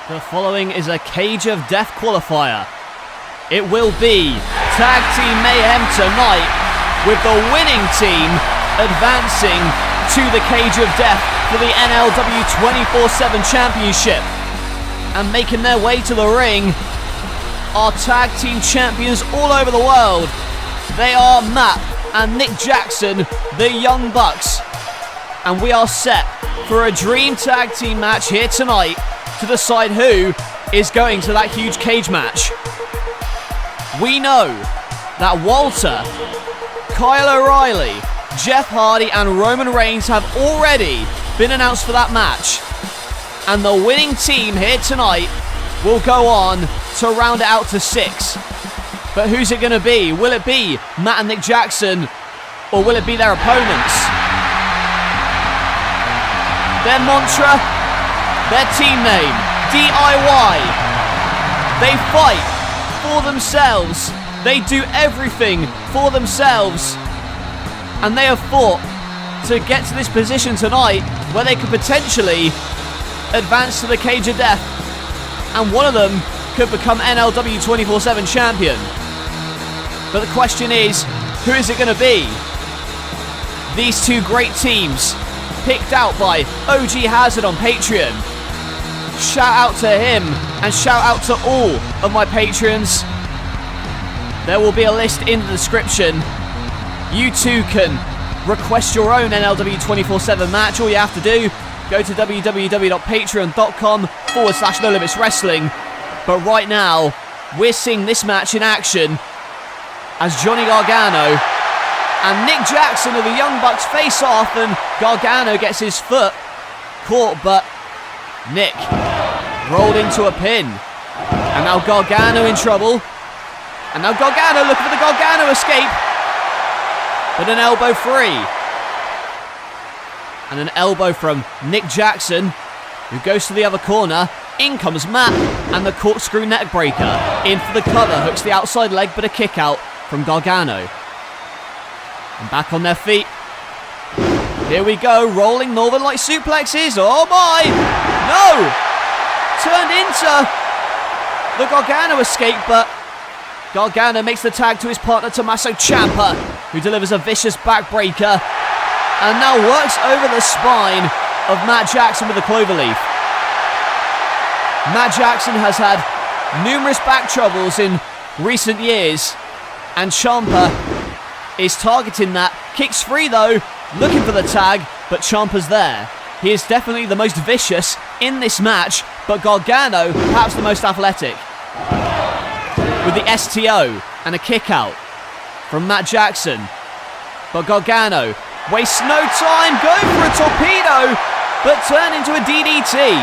The following is a Cage of Death qualifier. It will be Tag Team Mayhem tonight, with the winning team advancing to the Cage of Death for the NLW 24/7 Championship. And making their way to the ring are tag team champions all over the world. They are Matt and Nick Jackson, the Young Bucks. And we are set for a dream tag team match here tonight to decide who is going to that huge cage match. We know that Walter, Kyle O'Reilly, Jeff Hardy and Roman Reigns have already been announced for that match. And the winning team here tonight will go on to round it out to 6. But who's it going to be? Will it be Matt and Nick Jackson, or will it be their opponents? Their mantra, their team name, DIY. They fight for themselves. They do everything for themselves. And they have fought to get to this position tonight where they could potentially advance to the Cage of Death. And one of them could become NLW 24/7 champion. But the question is, who is it going to be? These two great teams, picked out by OG Hazard on Patreon. Shout out to him and shout out to all of my patrons. There will be a list in the description. You too can request your own NLW 24/7 match. All you have to do, go to www.patreon.com/No Limits Wrestling. But right now, we're seeing this match in action as Johnny Gargano and Nick Jackson of the Young Bucks face off, and Gargano gets his foot caught, but Nick rolled into a pin. And now Gargano in trouble. And now Gargano looking for the Gargano escape. But an elbow free. And an elbow from Nick Jackson, who goes to the other corner. In comes Matt, and the corkscrew neck breaker. In for the cover, hooks the outside leg, but a kick out from Gargano. And back on their feet. Here we go, rolling Northern Light suplexes. Oh my! No! Turned into the Gargano escape, but Gargano makes the tag to his partner Tommaso Ciampa, who delivers a vicious backbreaker and now works over the spine of Matt Jackson with a cloverleaf. Matt Jackson has had numerous back troubles in recent years, and Ciampa is targeting that. Kicks free though, looking for the tag, but Ciampa's there. He is definitely the most vicious in this match, but Gargano perhaps the most athletic. With the STO and a kick out from Matt Jackson. But Gargano wastes no time, going for a torpedo, but turned into a DDT.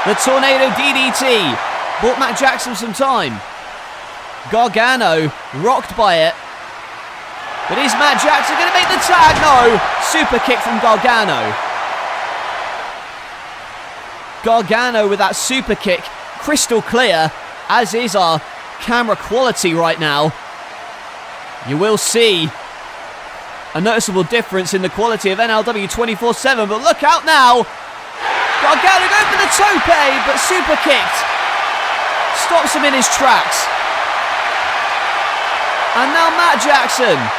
The Tornado DDT bought Matt Jackson some time. Gargano rocked by it. But is Matt Jackson going to make the tag? No! Super kick from Gargano. Gargano with that super kick, crystal clear, as is our camera quality right now. You will see a noticeable difference in the quality of NLW 24/7, but look out now! Gargano going for the tope, but super kicked. Stops him in his tracks. And now Matt Jackson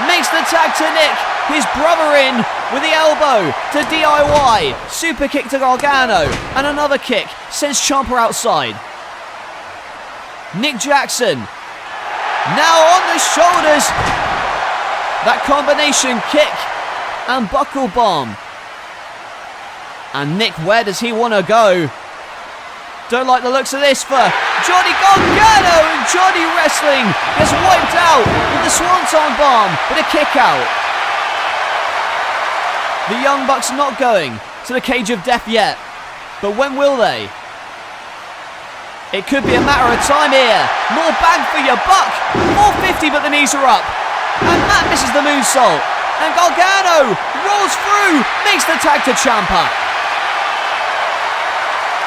makes the tag to Nick, his brother in with the elbow to DIY. Super kick to Gargano, and another kick sends Ciampa outside. Nick Jackson now on the shoulders. That combination kick and buckle bomb. And Nick, where does he want to go? Don't like the looks of this for Johnny Gargano, and Johnny Wrestling gets wiped out with the Swanton bomb, but a kick out. The Young Bucks not going to the Cage of Death yet, but when will they? It could be a matter of time here. More bang for your buck. 450, but the knees are up. And Matt misses the moonsault. And Gargano rolls through, makes the tag to Ciampa.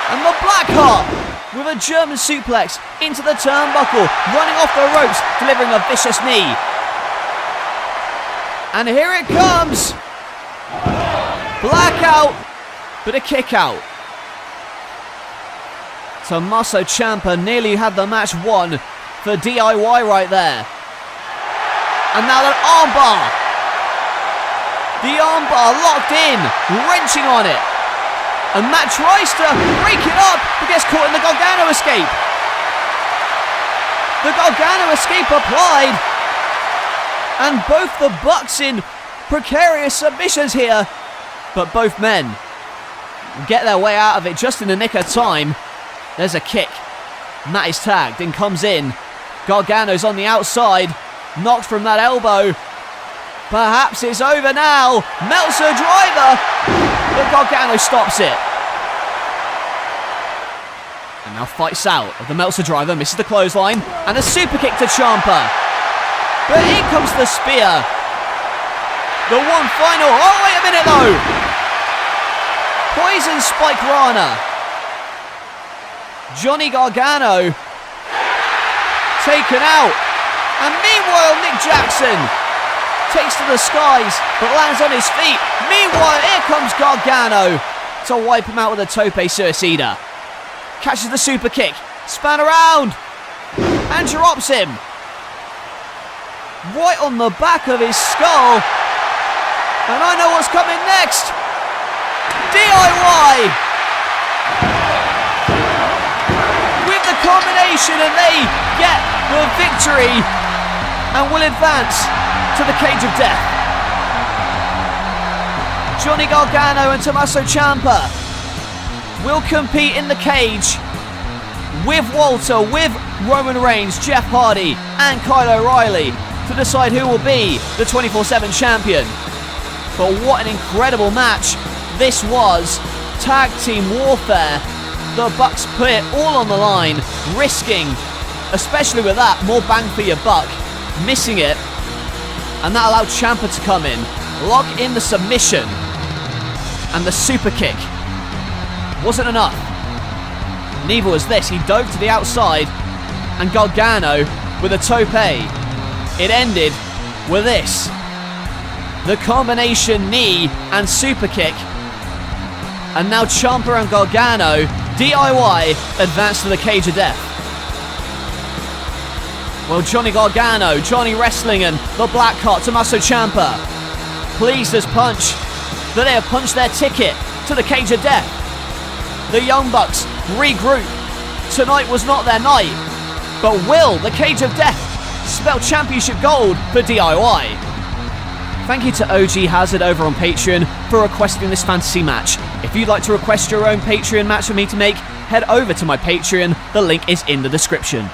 And the Blackheart with a German suplex into the turnbuckle, running off the ropes, delivering a vicious knee. And here it comes. Blackout, but a kick out. Tommaso Ciampa nearly had the match won for DIY right there. And now that armbar. The armbar locked in, wrenching on it. And Matt tries to break it up, but gets caught in the Gargano escape. The Gargano escape applied. And both the Bucks in precarious submissions here. But both men get their way out of it just in the nick of time. There's a kick. Matt is tagged and comes in. Gargano's on the outside. Knocked from that elbow. Perhaps it's over now. Meltzer driver. But Gargano stops it. And now fights out of the Meltzer driver. Misses the clothesline. And a super kick to Ciampa. But in comes the spear. The one final. Oh, wait a minute though. Poison Spike Rana. Johnny Gargano taken out. And meanwhile, Nick Jackson takes to the skies but lands on his feet. Meanwhile, here comes Gargano to wipe him out with a tope suicida. Catches the super kick, span around, and drops him. Right on the back of his skull. And I know what's coming next. DIY. With the combination, and they get the victory and will advance to the cage of death. Johnny Gargano and Tommaso Ciampa will compete in the cage with Walter, with Roman Reigns, Jeff Hardy and Kyle O'Reilly to decide who will be the 24/7 champion. But what an incredible match this was. Tag team warfare. The Bucks put it all on the line, risking, especially with that, more bang for your buck, missing it. And that allowed Ciampa to come in, lock in the submission. And the super kick wasn't enough. Neither was this. He dove to the outside and Gargano with a tope. It ended with this. The combination knee and super kick. And now Ciampa and Gargano, DIY, advance to the cage of death. Well, Johnny Gargano, Johnny Wrestling and the Blackheart, Tommaso Ciampa, pleased as punch that they have punched their ticket to the cage of death. The Young Bucks regroup. Tonight was not their night. But will the cage of death spell championship gold for DIY? Thank you to OG Hazard over on Patreon for requesting this fantasy match. If you'd like to request your own Patreon match for me to make, head over to my Patreon. The link is in the description.